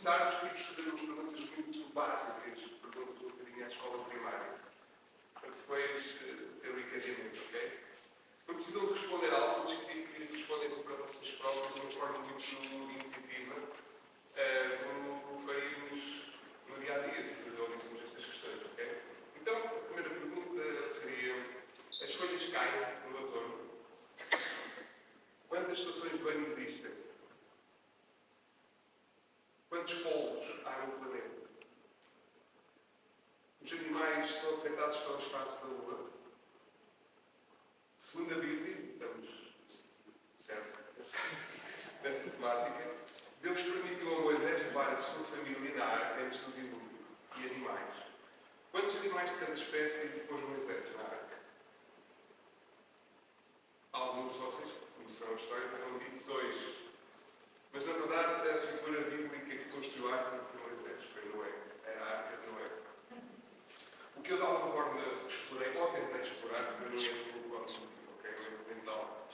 começarmos, queríamos fazer umas perguntas muito básicas, perguntas um bocadinho à escola primária, para depois ter o encadeamento, ok? Não precisam de responder algo, mas queria que respondessem para vocês próprios de uma forma muito intuitiva, como faríamos no dia a dia, se ouvíssemos estas questões, ok? Então, a primeira pergunta seria: as folhas caem no outono? Quantas estações de banho existem? Quantos polos há no planeta? Os animais são afetados pelas fases da lua? Segundo a Bíblia, estamos certo nessa temática, Deus permitiu a Moisés levar a sua família na arca antes do dilúvio e animais. Quantos animais de cada espécie pôs Moisés na arca? Alguns de vocês conhecerão a história, terão dito 2. Mas, na verdade, a figura bíblica que construiu a arca não foi Moisés, foi Noé. Era a arca de Noé. O que eu, de alguma forma, explorei, ou tentei explorar, foi Noé filosófico, ok? Mental.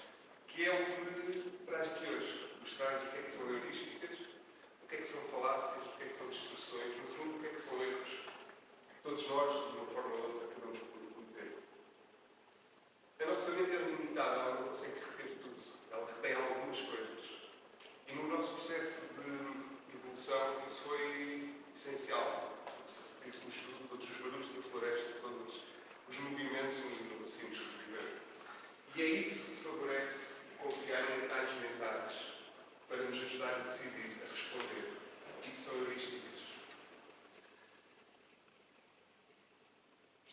Que é o que me traz aqui hoje. Mostrar-vos o que é que são heurísticas, o que é que são falácias, o que é que são distorções, no fundo, o que é que são erros que todos nós, de uma forma ou outra, acabamos por cometer. A nossa mente é limitada, ela não consegue reter tudo. Ela retém algumas coisas. E no nosso processo de evolução, isso foi essencial. Se repetíssemos tudo, todos os barulhos da floresta, todos os movimentos, não conseguimos reviver. E é isso que favorece confiar em detalhes mentais para nos ajudar a decidir, a responder. Isso são heurísticas.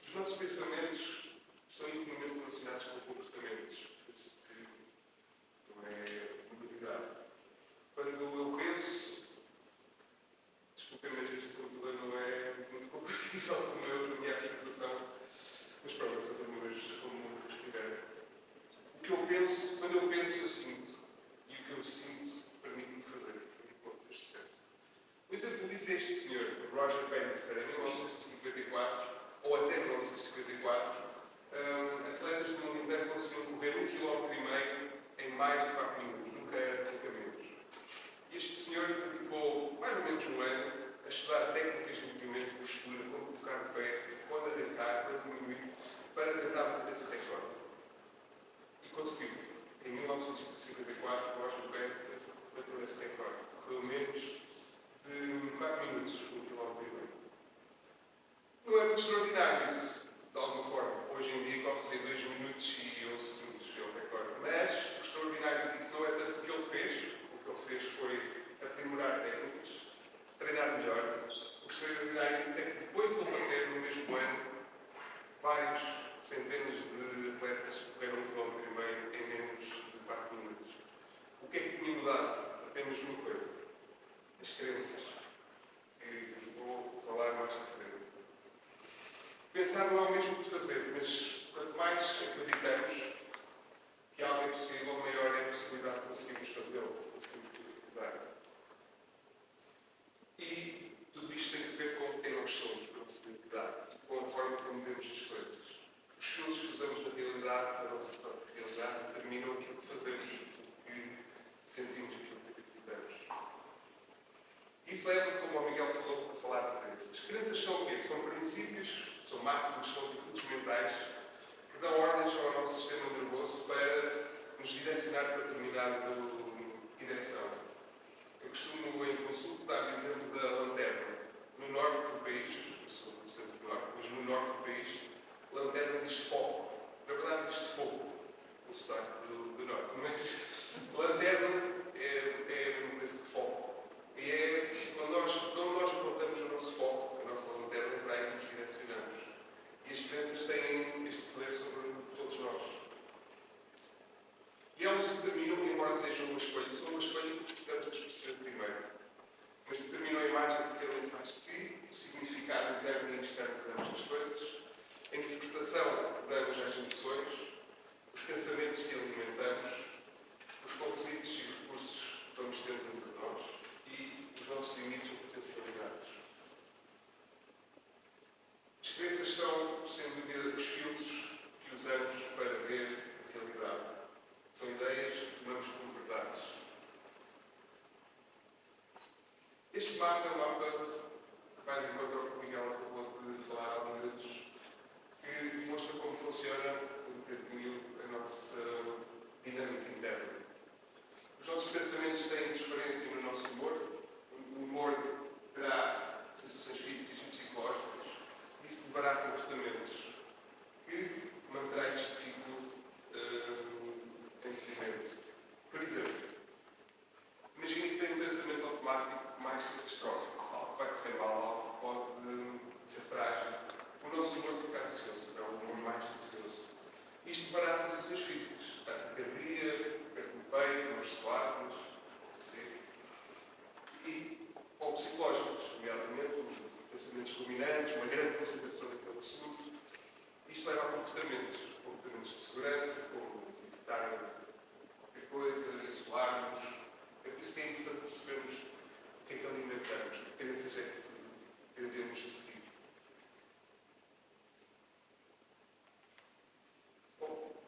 Os nossos pensamentos são intimamente relacionados com comportamentos. Isso que não é novidade. Quando eu penso, desculpem, mas este computador não é muito compatível com a minha articulação, mas pronto, vou fazer umas como estiver. O que eu penso, quando eu penso, eu sinto. E o que eu sinto permite-me fazer. Permite-me obter sucesso. Um exemplo diz este senhor, Roger Bannister, em 1954, ou até 1954, atletas do mundo inteiro conseguiam correr 1,5 km em mais de 4 minutos, nunca menos. Este senhor dedicou mais ou menos um ano a estudar técnicas de movimento, postura, como colocar o pé, quando arrancar, quando diminuir, para tentar bater esse recorde. E conseguiu. Em 1954, Roger Bannister bateu esse recorde. Correu menos de 4 minutos, 1,5 km. Não é muito extraordinário isso, de alguma forma. Hoje em dia corre-se em 2 minutos e 11 segundos, é o recorde. Mas o extraordinário disso não é tanto o que ele fez. O que ele fez foi aprimorar técnicas, treinar melhor. O extraordinário disso é que depois de ele bater no mesmo ano, vários centenas de atletas correram 1,5 km em menos de 4 minutos. O que é que tinha mudado? Apenas uma coisa. As crenças. Que vos vou falar mais à frente. Pensar não é o mesmo que fazer, mas quanto mais acreditamos que algo é possível, maior é a possibilidade de conseguirmos fazê-lo, conseguirmos concretizar. E tudo isto tem a ver com quem nós somos, com a nossa identidade, com a forma como vemos as coisas. Os filtros que usamos na realidade, na nossa própria realidade, determinam aquilo que fazemos, aquilo que sentimos, aquilo que acreditamos. Isso leva, como o Miguel falou, a falar de crenças. Crenças são o quê? São princípios, são máximos, são atitudes mentais que dão ordens ao nosso sistema nervoso para nos direcionar para determinada direção. Eu costumo, em consulta, dar o exemplo da lanterna. No norte do país, eu sou do centro do norte, mas no norte do país, lanterna diz foco. Na verdade diz fogo, no sotaque do norte. Mas lanterna é uma coisa que foco. E é quando nós apontamos o nosso foco, a nossa lanterna, é para aí que nos direcionamos. E as crenças têm este poder sobre todos nós. E elas determinam, embora seja uma escolha, são uma escolha que precisamos de perceber primeiro. Mas determinam a imagem que cada um faz de si, o significado interno e externo que damos às coisas, a interpretação que damos às emoções, os pensamentos que alimentamos, os conflitos e recursos que vamos tendo entre nós e os nossos limites ou potencialidades. As crenças são, sem dúvida, os filtros que usamos para ver a realidade. São ideias que tomamos como verdades. Este mapa é um mapa que vai de encontro ao que o Miguel acabou de falar há minutos, que demonstra como funciona um bocadinho a nossa dinâmica interna. Os nossos pensamentos têm interferência no nosso humor. O humor terá sensações físicas e psicológicas. Isso levará a comportamentos que manterá este ciclo em movimento. Por exemplo, imagine que tem um pensamento automático mais catastrófico, algo que vai correr mal, algo que pode ser trágico. O nosso humor fica ansioso, é um humor mais ansioso. Isto levará a sensações físicas, taquicardia, perto do peito, mãos suadas, ou psicológicos, nomeadamente os pensamentos ruminantes, uma grande concentração naquele assunto. Isto leva a comportamentos de segurança, como evitar qualquer coisa, isolar-nos. É por isso que é importante percebermos o que é que alimentamos, que tendências é que tendemos a seguir. Bom,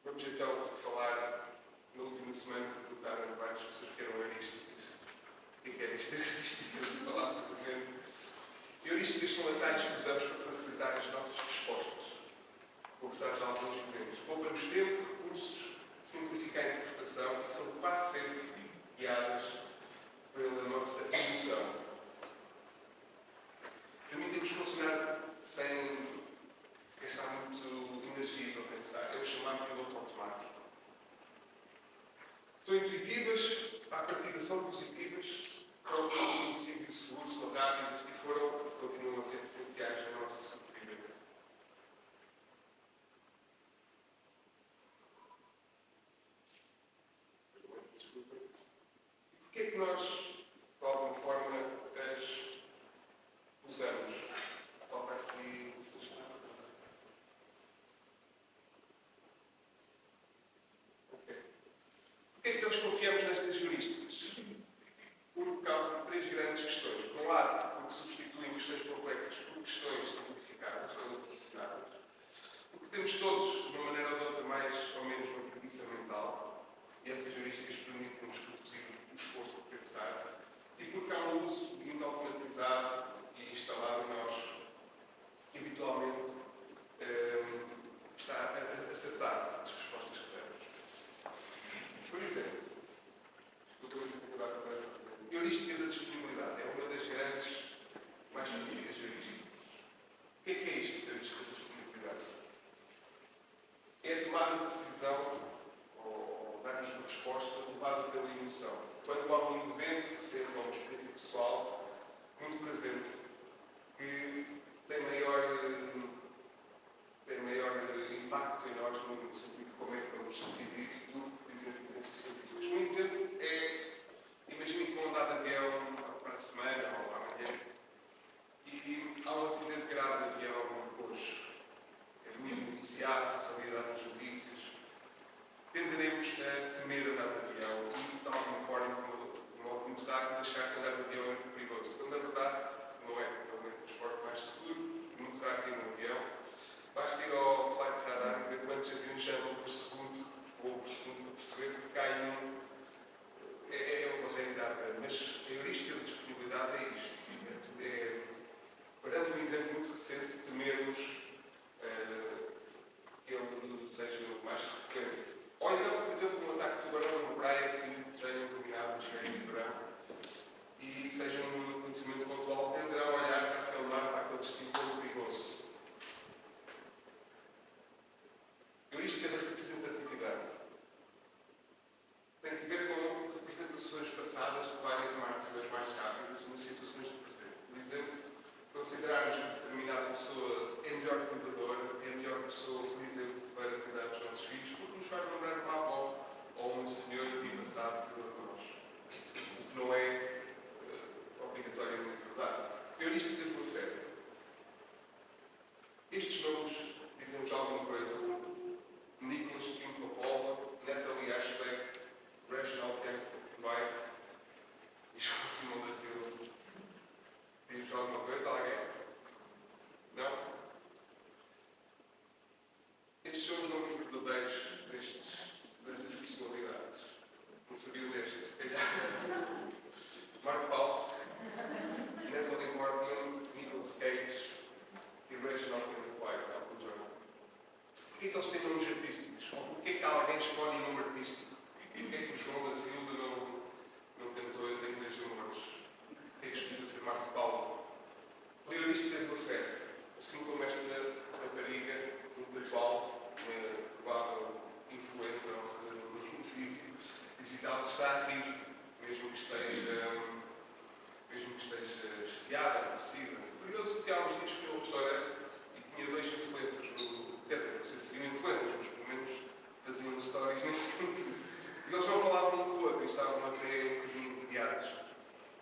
vamos então falar, na última semana, perguntaram várias pessoas que eram heurísticas. O que é heurísticas? Falar simplesmente. Heurísticas são atalhos que usamos para facilitar as nossas respostas. Vou-vos dar já alguns exemplos. Poupa-nos tempo, recursos, simplifica a interpretação e são quase sempre guiadas pela nossa emoção. Permitem-nos funcionar sem gastar muito energia para pensar. É o chamado piloto automático. São intuitivas, à partida são positivas, provocam um princípio seguro, são rápidas e continuam a ser essenciais na nossa sobrevivência. Desculpa. E porquê é que nós, de alguma forma, as usamos? Falta aqui. Ok. Porquê é que nós confiamos nestas heurísticas? Por causa de três grandes questões. Por um lado, porque substituem questões complexas por questões simplificadas ou relacionadas. Porque temos todos, de uma maneira ou de outra, mais ou menos uma preguiça mental. E essas heurísticas permitem-nos reduzir o esforço de pensar. E porque há um uso muito automatizado e instalado em nós, que habitualmente está acertado nas respostas que damos. Por exemplo, a heurística da disponibilidade é uma das grandes, mais conhecidas heurísticas. O que é isto, a heurística da disponibilidade? É a tomada de decisão, ou dar-nos uma resposta, levada pela emoção. Quando há um evento recente ou uma experiência pessoal muito presente, que tem maior impacto em nós, no sentido de como é que vamos decidir, do que, por exemplo, evidências científicas. Um exemplo é, imaginem que vão andar de avião para a semana ou amanhã e há um acidente grave de avião hoje. É muito noticiado, está-se a dar nas notícias. Tenderemos a temer andar de avião e, de alguma forma, de modo muito rápido, achar que andar de avião é muito perigoso. Então, na verdade, não é o meio de transporte mais seguro, muito raro ir no avião. Basta ir ao flight radar e ver quantos aviões andam por segundo, ou por segundo, para perceber que cai um. É uma realidade, mas a heurística da disponibilidade é isto. Perante um evento muito recente, temermos que ele seja mais recorrente. Ou então, por exemplo, um ataque de tubarão numa praia que tenha dominado as férias de verão e seja um acontecimento pontual, tenderá a olhar para aquele mar, para aquele destino como perigoso. Heurística da representatividade. Tem que ver com representações passadas que podem tomar decisões mais rápidas nas situações do presente. Por exemplo, considerarmos que determinada pessoa é melhor cuidadora, é melhor pessoa, por exemplo, para cuidar dos nossos filhos, porque nos faz lembrar uma avó ou uma senhora que no passado cuidou de nós. O que não é obrigatoriamente verdade. histórias nesse sentido. E eles não falavam um com o outro, estavam até um bocadinho entediados.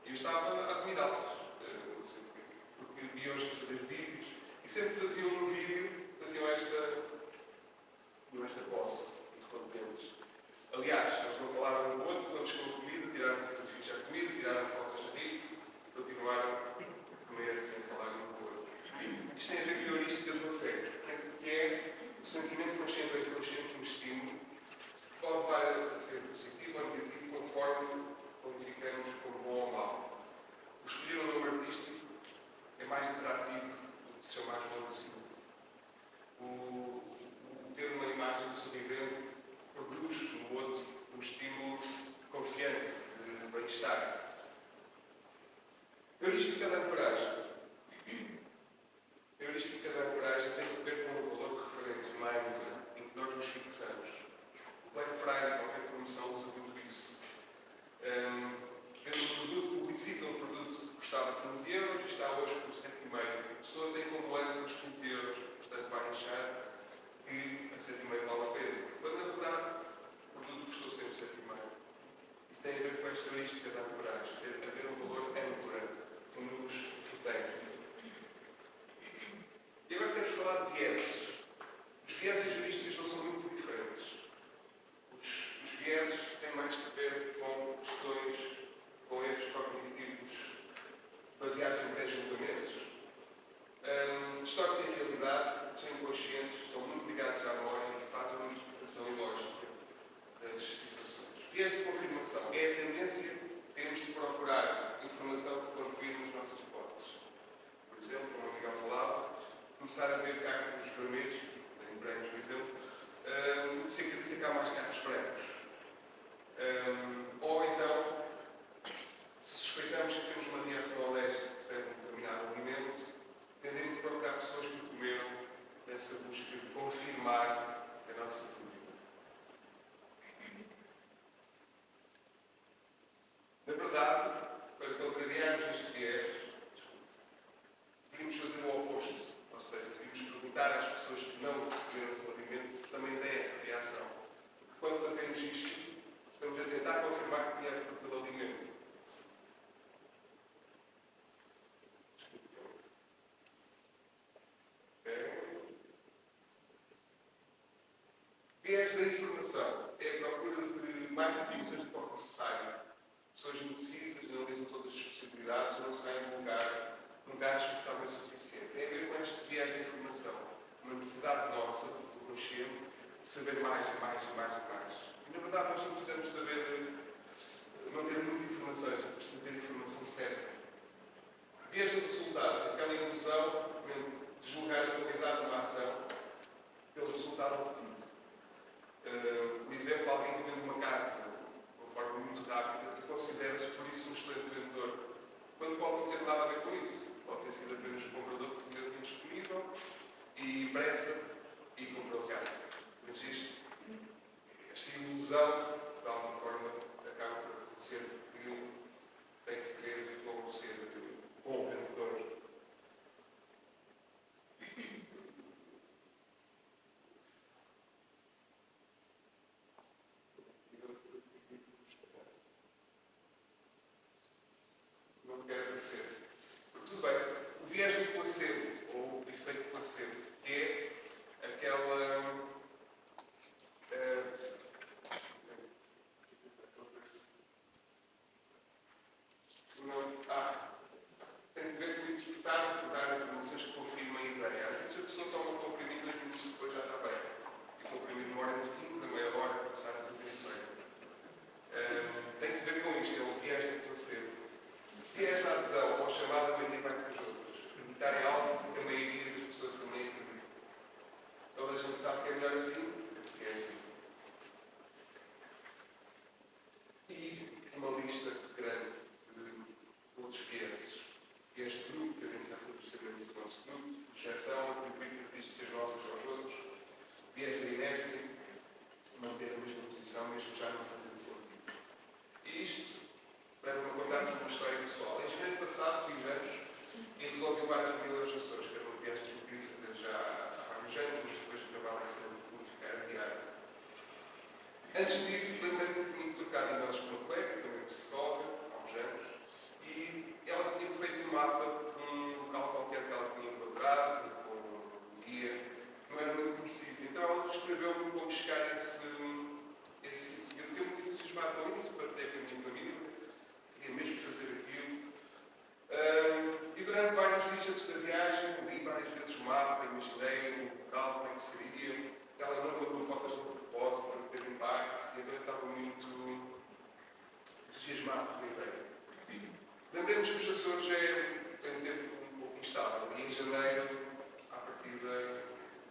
E eu estava a admirá-los, não sei porquê, porque vi-os a fazer vídeos e sempre faziam um vídeo, faziam esta posse, muito contentes. Aliás, eles não falaram um com o outro, quando chegou a comida, tiraram fotografias à comida, tiraram fotos a rir-se e continuaram a comer sem falar um com o outro. Isto tem a ver com a heurística do afeto, que é o sentimento consciente ou inconsciente que um estímulo pode levar a ser positivo ou negativo conforme qualificamos como bom ou mau. O escolher um nome artístico é mais atrativo do que se chamar João da Silva. O ter uma imagem sorridente produz no outro um estímulo de confiança, de bem-estar. A heurística da coragem. A heurística da coragem tem a ver com o valor de referência humana em que nós nos fixamos. O Black Friday, qualquer promoção, usa muito isso. Vende um produto, publicita um produto que custava 15 euros e está hoje por 7,5. A pessoa tem como ano os 15 euros, portanto vai achar que a 7,5 vale a pena. Quando na verdade o produto custou sempre 7,5. Isso tem a ver com esta heurística da coragem, haver um valor âncora que nos retém. E agora queremos falar de vieses. Os vieses heurísticos não são muito diferentes. Os vieses têm mais que ver com questões, com erros cognitivos baseados em pré-julgamentos. Distorcem a realidade, são inconscientes, estão muito ligados à memória e fazem uma interpretação ilógica das situações. Viés de confirmação é a tendência que temos de procurar informação que confirme as nossas hipóteses. Por exemplo, como o Miguel falava, começar a ver cactos vermelhos, em brancos, por exemplo, significa que há mais cactos brancos. Ou então, se suspeitamos que temos uma reação alérgica que serve a um determinado alimento, tendemos a procurar pessoas que o comeram nessa busca de confirmar a nossa dúvida. Na verdade, para contrariarmos este viés, devíamos fazer o oposto. Ou seja, devíamos perguntar às pessoas que não comeram esse alimento se também têm essa reação. Porque quando fazemos isto, estamos a tentar confirmar que viemos por aquele alimento. Viés da informação é a procura de mais informações do que é necessário. Pessoas indecisas, não analisam todas as possibilidades, não saem de um lugar que acham que sabem o suficiente. Tem a ver com este viés da informação. Uma necessidade nossa, do consciente, de saber mais e mais e mais e mais. E, na verdade, nós não precisamos saber, não ter muita informação, precisamos ter a informação certa. Viés do resultado, é aquela ilusão de julgar a qualidade de uma ação pelo resultado obtido. Por exemplo, alguém que vende uma casa de uma forma muito rápida e considera-se por isso um excelente vendedor, quando pode não ter nada a ver com isso. Pode ter sido apenas um comprador que tinha dinheiro disponível e pressa e comprou casa. Mas esta ilusão, de alguma forma, acaba por acontecer que tem que ver com ser bom vendedor. Não quero aparecer. Tudo bem. O viés do placebo, ou o efeito placebo, que é aquela. Tem a ver com interpretar, recordar informações que confirmam a ideia. Às vezes a pessoa toma um comprimido e diz depois já está bem. E o comprimido demora entre 15 a meia hora para começar a fazer efeito. Tem que ver com isto, é o viés do placebo. Viés da adesão, ou chamada maioria vai com as outras. Acreditar em algo que a maioria das pessoas também acreditam. Toda a gente sabe que é melhor assim, porque é assim. E uma lista grande de outros vieses. Viés de grupo, tendência a favorecimento do nosso grupo, projeção, atribuir características nossas aos outros, viés da inércia, manter a mesma posição, mesmo já não fazendo sentido. E isto leva-me a contar-vos uma história pessoal. Em janeiro passado, fiz anos e resolvi levar a família aos Açores, que era uma viagem que eu queria fazer já há vários anos, mas depois acabava de ser um ficar adiado. Antes de ir, lembrei-me que tinha trocado e-mails com uma colega, também psicóloga, há uns anos, e ela tinha feito um mapa de um local qualquer que ela tinha encontrado, com um guia, não era muito conhecido. Então ela escreveu-me como chegar a esse. Eu fiquei muito entusiasmado com isso, partilhei com a minha família, queria mesmo fazer aquilo. E durante vários dias antes da viagem, li várias vezes o mapa, imaginei o local, como é que seria. Ela não mandou fotos do propósito para ter impacto, e então eu estava muito entusiasmado com a ideia. Lembremos que os Açores têm um tempo um pouco instável, e em janeiro, à partida,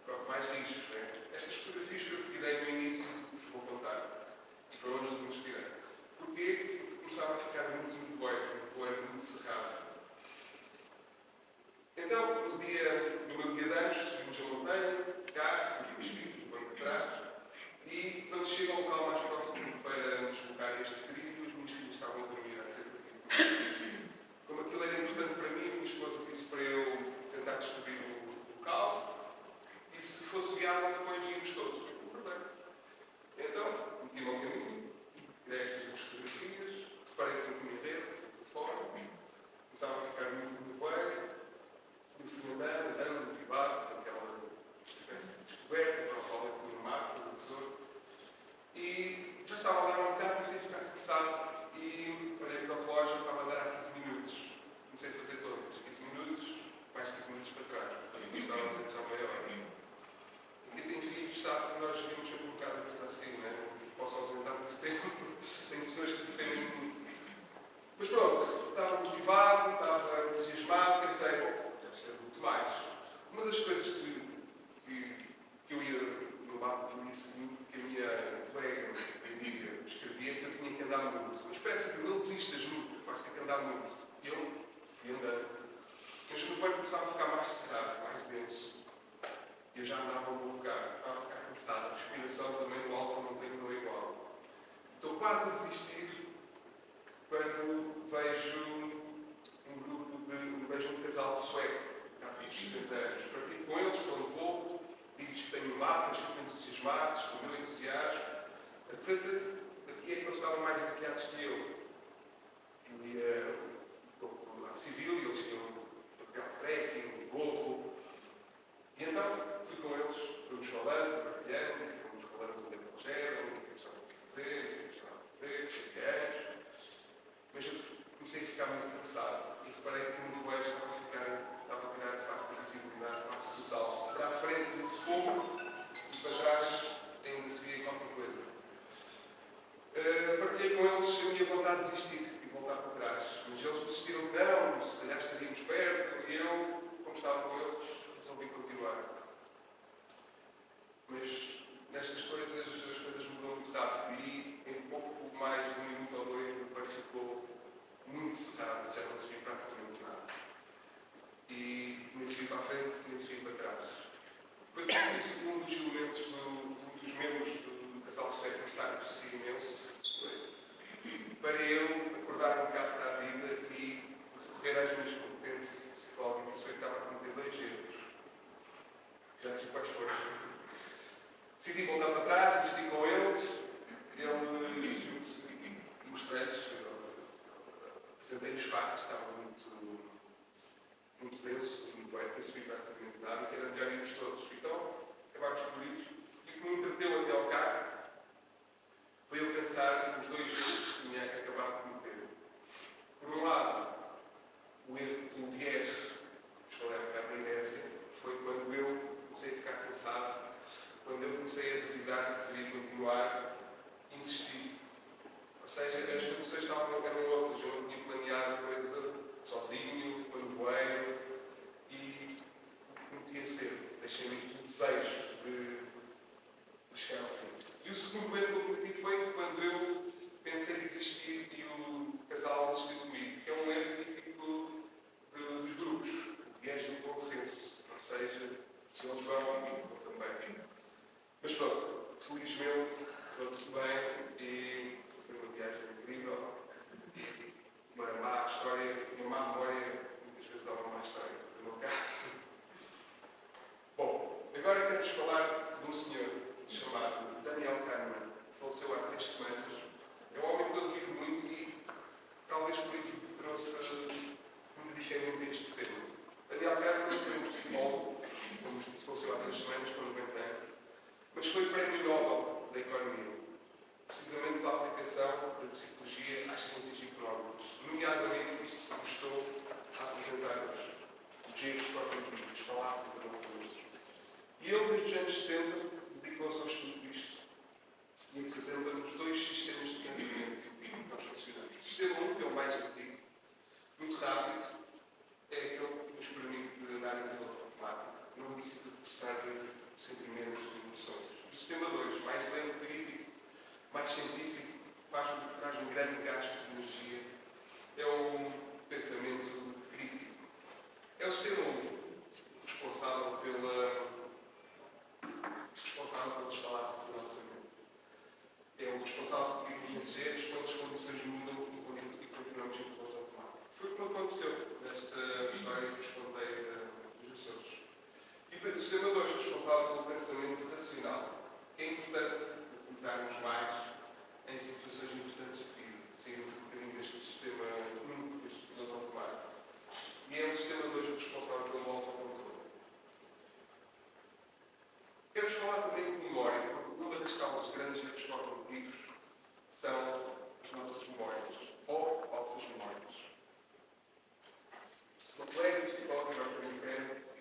corre mais riscos. Né? Estas fotografias que eu retirei no início, vos vou contar, e foram as últimas que tirei. Porquê? Porque começava a ficar muito nevoeiro, muito cerrado. Então, no meu dia de anos, subimos a montanha, de carro, com os meus filhos, no banco de trás, e quando chego ao local mais próximo para nos deslocar a este trilho, os meus filhos estavam a dormir há cerca de como aquilo era importante para mim, a minha esposa disse para eu tentar descobrir o local, e se fosse viável, depois íamos todos. Eu concordei. Então, meti-me ao caminho, tirei estas duas fotografias, preparei tanto a minha rede, o telefone, começava a ficar muito nevoeiro. Eu fui andando, motivado por aquela espécie de descoberta, para o sol que tinha no mapa, no tesouro. E já estava a dar um bocado, comecei a ficar cansado e olhei para o relógio, estava a dar há 15 minutos. Comecei a fazer contas, 15 minutos, mais 15 minutos para trás. Portanto, estava a dizer já meia hora. Quem tem filhos sabe que nós vivemos sempre um bocado a coisa assim, não é? Não posso ausentar muito tempo, tenho pessoas que dependem de mim. Mas pronto, estava motivado, estava entusiasmado, pensei, bom, deve ser muito mais. Uma das coisas que eu ia no mapa no dia seguinte, que a minha colega, a amiga, escrevia que eu tinha que andar muito. Uma espécie de não desistas nunca, vais ter que andar muito. E eu segui andando. Mas no verão começava a ficar mais cerrado, mais denso. E eu já andava a um lugar, estava a ficar cansado. A respiração também no álcool não é igual. Estou quase a desistir quando vejo um casal sueco, caso dos 60 anos. Partilho com eles quando vou, digo-lhes que tenho matas, ficam entusiasmados, com o meu entusiasmo. A diferença aqui é que eles estavam mais maquiados que eu. Eu ia um pouco à civil e eles iam praticar o trekking, o gorro. E então fui com eles, fomos falando, partilhando, fomos falando do que eles eram, o que eles estavam a fazer, o que eles estavam a fazer, cheguei. Mas eu comecei a ficar muito cansado e reparei que o nevoeiro estava a tirar de facto a visibilidade quase total. Para a frente desse pouco e para trás ainda se via qualquer coisa. Partilhei com eles a minha vontade de desistir e voltar para trás. Mas eles desistiram que não, se calhar estaríamos perto e eu, como estava com eles, resolvi continuar. Mas nestas coisas, as coisas mudam muito rápido e em pouco mais de um minuto ou dois o nevoeiro ficou muito cerrado, já não se via praticamente nada. E nem se via para a frente, nem se via para trás. Foi preciso que um dos elementos, um dos membros do casal sueco começar a tossir imenso, para eu acordar um bocado para a vida e recorrer às minhas competências psicológicas. Isso foi que estava a cometer 2 erros. Já disse quais foram. Decidi voltar para trás, assisti com eles, mostrei-lhes, apresentei-lhes factos, estava muito denso, e não vai perceber praticamente nada, que era melhor irmos todos. Então, acabámos por ir. E o que me entreteu até ao carro foi eu pensar nos 2 erros que tinha acabado de cometer. Por um lado, o erro do viés, que estou a ficar da inércia, foi quando eu comecei a ficar cansado, quando eu comecei a duvidar se devia continuar, insistir. Ou seja, as condições eram outras. Eu não tinha planeado a coisa sozinho, com o nevoeiro, e cometi a ser. Deixei-me o desejo de chegar ao fim. E o segundo erro que eu cometi foi quando eu pensei aplicação da psicologia às ciências económicas. Nomeadamente, isto se gostou a apresentar os erros cognitivos, as falácias da nossa mente. E ele, desde os anos 70, dedicou-se ao estudo disto e apresenta-nos dois sistemas de pensamento que nós funcionamos. O sistema 1, que é o mais antigo, muito rápido, é aquele que nos permite andar em piloto automático, não necessita de processar sentimentos e emoções. O sistema 2, mais lento, crítico, mais científico, traz um grande gasto de energia, é o pensamento crítico. É o sistema 1, responsável pelas falácias da nossa mente. É o responsável por irmos erros quando as condições mudam e continuamos em piloto automático. Foi o que aconteceu nesta história que vos contei dos Açores. E o sistema 2, responsável pelo pensamento racional, que é importante utilizarmos mais em situações importantes de vida. Saímos um bocadinho deste sistema 1, deste piloto automático. E é o sistema 2 responsável pelo autocontrole. Quero-vos falar também de memória, porque uma das causas grandes erros cognitivos são as nossas memórias, ou falsas memórias. Uma colega psicóloga,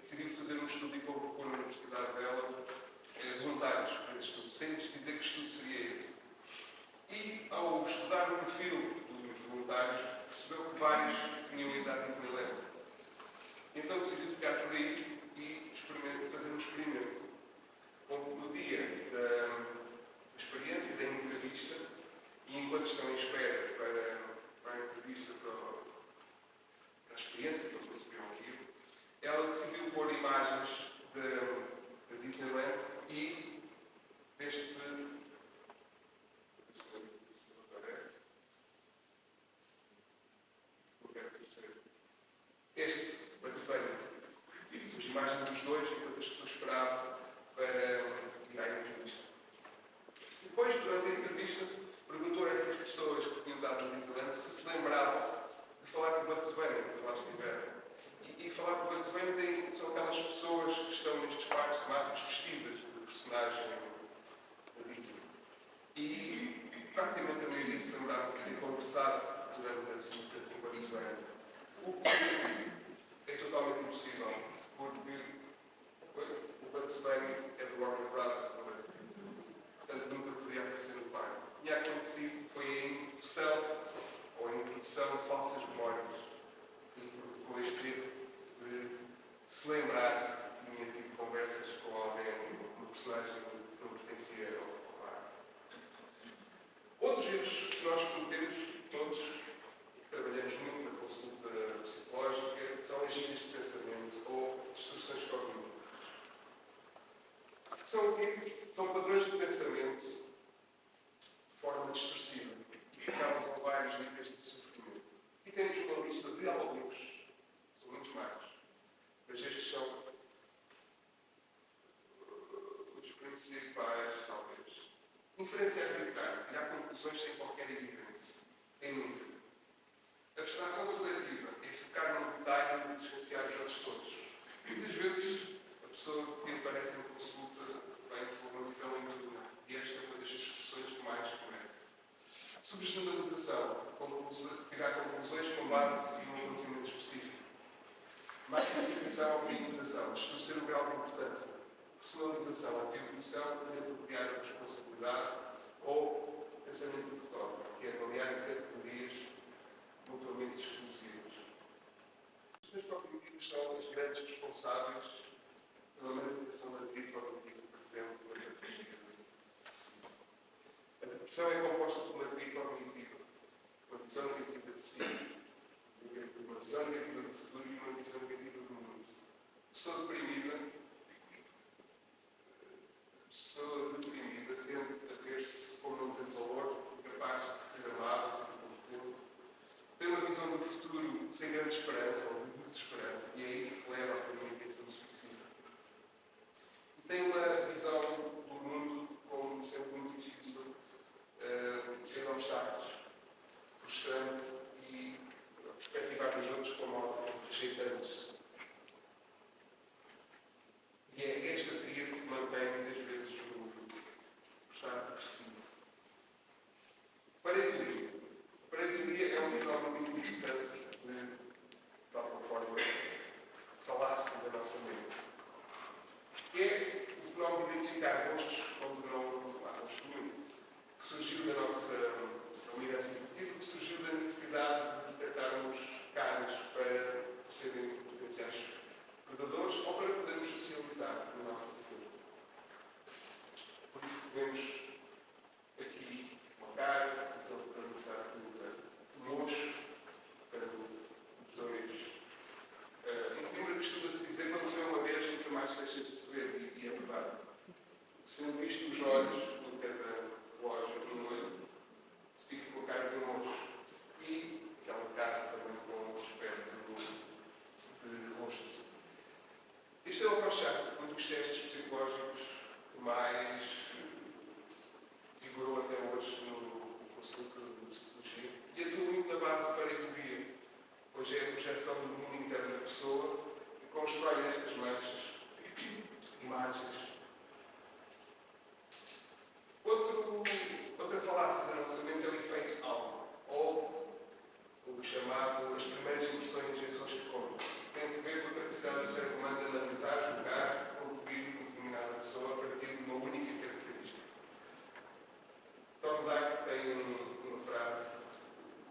decidiu fazer um estudo e convocou na universidade dela voluntários para esse estudo, sem lhes dizer que estudo seria esse. E, ao estudar o perfil dos voluntários, percebeu que vários tinham ido à Disneyland. Então decidiu ficar por aí e fazer um experimento. No dia da experiência, da entrevista, e enquanto estão em espera para a entrevista, para a experiência que eles receberam aquilo, ela decidiu pôr imagens da Disneyland e deste Bugs Bunny. As imagens dos dois enquanto as pessoas esperavam para ir à entrevista. Depois, durante a entrevista, perguntou a essas pessoas que tinham estado no Disneyland se lembravam de falar com o Bugs Bunny, quando lá estiveram. E falar com o Bugs Bunny são aquelas pessoas que estão nestes parques temáticos vestidas de personagem da Disney. E praticamente a maioria se lembrava de ter conversado durante a visita com o Bugs Bunny. O que é totalmente impossível, porque o Bugs Bunny é do Warner Brothers, não é da Disney. Portanto, nunca poderia aparecer no parque. Tinha acontecido foi a introdução de falsas memórias. Foi ter de se lembrar que tinha tido conversas com alguém, um personagem que não pertencia ao parque. Outros erros que nós cometemos, todos, que trabalhamos muito na consulta psicológica, são as gírias de pensamento ou distorções cognitivas. São o quê? São padrões de pensamento de forma distorcida e que causam vários níveis de sofrimento. E temos uma lista de alguns, são muitos mais, mas estes são os principais, talvez. Inferência arbitrária, tirar conclusões sem qualquer evidência. Em número. Abstração seletiva é focar num detalhe e diferenciar os outros todos. Muitas vezes, a pessoa que aparece em consulta vem com uma visão em tudo. E esta é uma das distorções que mais comete. Subgeneralização, tirar conclusões com base num acontecimento específico. Magnificação ou minimização, distorcer o grau de importância. Personalização, atribuição de inapropriada responsabilidade ou pensamento dicotómico, que é avaliar em categorias mutuamente exclusivas. As distorções cognitivas são as grandes responsáveis pela manifestação da tríade cognitiva presente na patologia. A depressão é composta por uma tríade cognitiva, uma visão negativa de si, uma visão negativa do futuro e uma visão negativa do mundo. A pessoa deprimida tende a ver-se como não tem valor, incapaz de ser amada, ser competente. Tem uma visão do futuro sem grande esperança ou de desesperança, e é isso que leva a caminho da intenção suicida. E tem uma visão do mundo como sempre muito difícil, cheio de obstáculos, frustrante e perspectivar os outros como algo rejeitantes. Pareidolia. Pareidolia é um fenómeno muito interessante de alguma forma, falácia da nossa mente. Que é o fenómeno de identificar gostos onde não há gosto nenhum. Que surgiu da nossa dominância evolutiva, que surgiu da necessidade de detectarmos carnes para serem potenciais predadores ou para podermos socializar na nossa defesa. Por isso que vemos aqui uma cara, então para mostrar o mocho, para os dois. Lembra que costuma-se dizer, quando se vê uma vez, nunca mais deixa de se ver, e é verdade. Sendo visto os olhos de cada relógio no olho, se fica com a cara de um mocho. E aquela casa também com um aspecto de rosto. Este é o Rorschach, um dos testes psicológicos que mais vigorou até hoje no consulto de psicologia e atua muito na base da pareidolia, pois é a projeção do mundo interno da pessoa que constrói nestas manchas imagens. Outra falácia da nossa mente é o efeito alvo, ou o chamado as primeiras impressões e reações que contam. Tem a ver com a capacidade do ser humano de analisar, julgar, concluir uma determinada pessoa a partir de uma única característica. Thorndike tem uma frase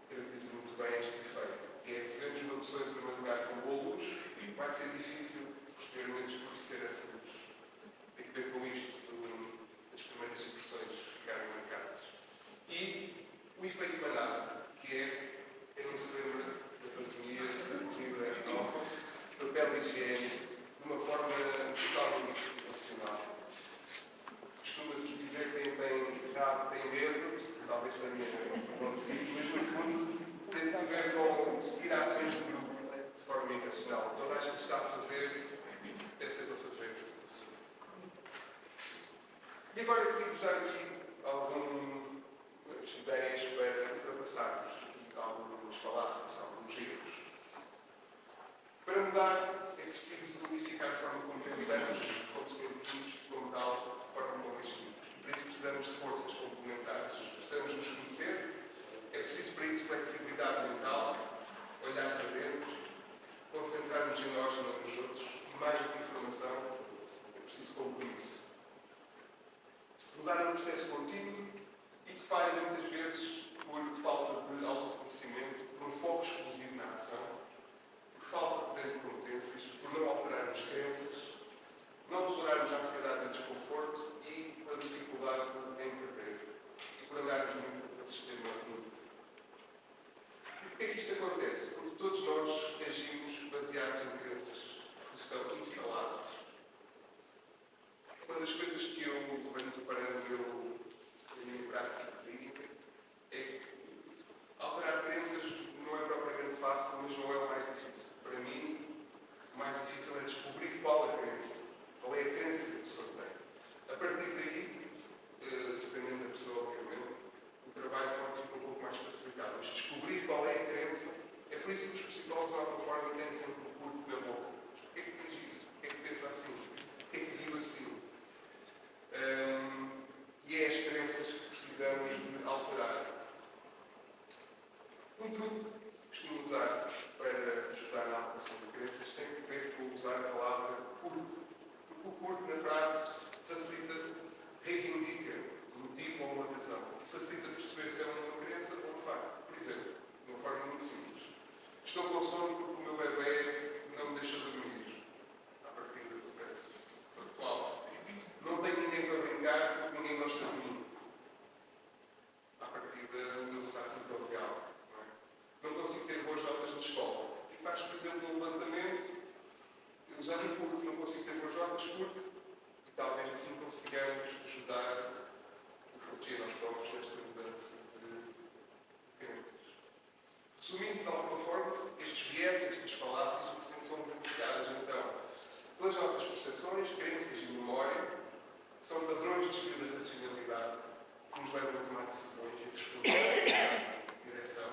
que caracteriza muito bem este efeito, que é: se vemos uma pessoa em primeiro lugar com boa luz, vai ser difícil posteriormente escurecer essa luz. Tem que ver com isto, as primeiras impressões ficarem marcadas. E o efeito manada, que é, quem não se lembra da pandemia, da corrida ao papel higiênico, de uma forma totalmente racional. Costuma-se dizer que quem tem rabo tem medo, talvez tenha acontecido, mas no fundo tem a ver com seguir ações de grupo de forma irracional. Toda a gente está a fazer, deve ser para fazer. E agora eu queria-vos dar aqui algumas ideias para ultrapassarmos algumas falácias, alguns erros. Para mudar, é preciso modificar a forma como pensamos, como sentimos, como tal, a forma como agimos. Por isso precisamos de forças complementares. Precisamos nos conhecer, é preciso para isso flexibilidade mental, olhar para dentro, concentrar-nos em nós e não nos outros, e mais do que informação, é preciso compromisso. Mudar é um processo contínuo e que falha muitas vezes por falta de autoconhecimento, por um foco exclusivo na ação, por falta de competências, por não alterarmos crenças, não tolerarmos a ansiedade e o desconforto e pela dificuldade em perder e por andarmos muito a sistema único. E porquê é que isto acontece? Porque todos nós agimos baseados em crenças que estão instaladas. Uma das coisas que eu venho preparando na minha prática clínica é que alterar crenças não é propriamente fácil, mas não é o mais difícil. Para mim, o mais difícil é descobrir qual é a crença. Qual é a crença que a pessoa tem. A partir daí, dependendo da pessoa, obviamente, o trabalho fica um pouco mais facilitado. Mas descobrir qual é a crença, é por isso que os psicólogos, de alguma forma, têm sempre um curto na boca. Mas porquê é que diz isso? Porquê é que pensa assim? Porquê é que vive assim? E é as crenças que precisamos de alterar. Um truque que costumo usar para ajudar na alteração de crenças tem a ver com usar a palavra porque. Porque o porque na frase facilita, reivindica um motivo ou uma razão. E facilita perceber se é uma crença ou um facto. Por exemplo, de uma forma muito simples. Estou com sono porque o meu bebê não me deixa dormir. À partida parece factual. Não tenho ninguém para brincar porque ninguém gosta de mim. À partida não se faz assim tão real. Não consigo ter boas notas na escola. E faz, por exemplo, um levantamento, usando o porque não consigo ter boas notas, porque, e talvez assim consigamos ajudar os outros e nós próprios nesta mudança de crenças. Resumindo, de alguma forma, estes viés, estas falácias, são influenciadas, então, pelas nossas percepções, crenças e memória, que são padrões de desvio da racionalidade, que nos levam a tomar decisões e a responder à direção,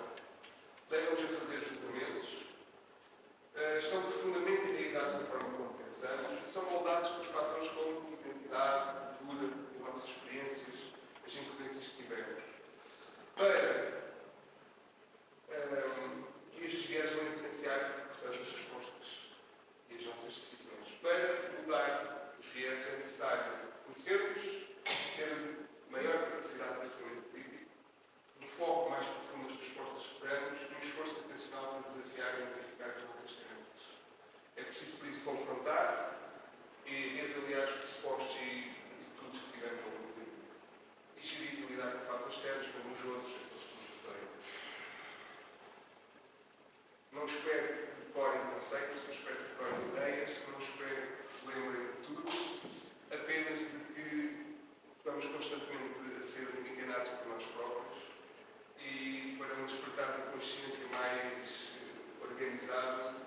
levam-nos a fazer julgamentos, estão profundamente enraizados na forma como pensamos e são moldados por fatores como identidade, cultura, as nossas experiências, as influências que tivemos. Para consciência mais organizada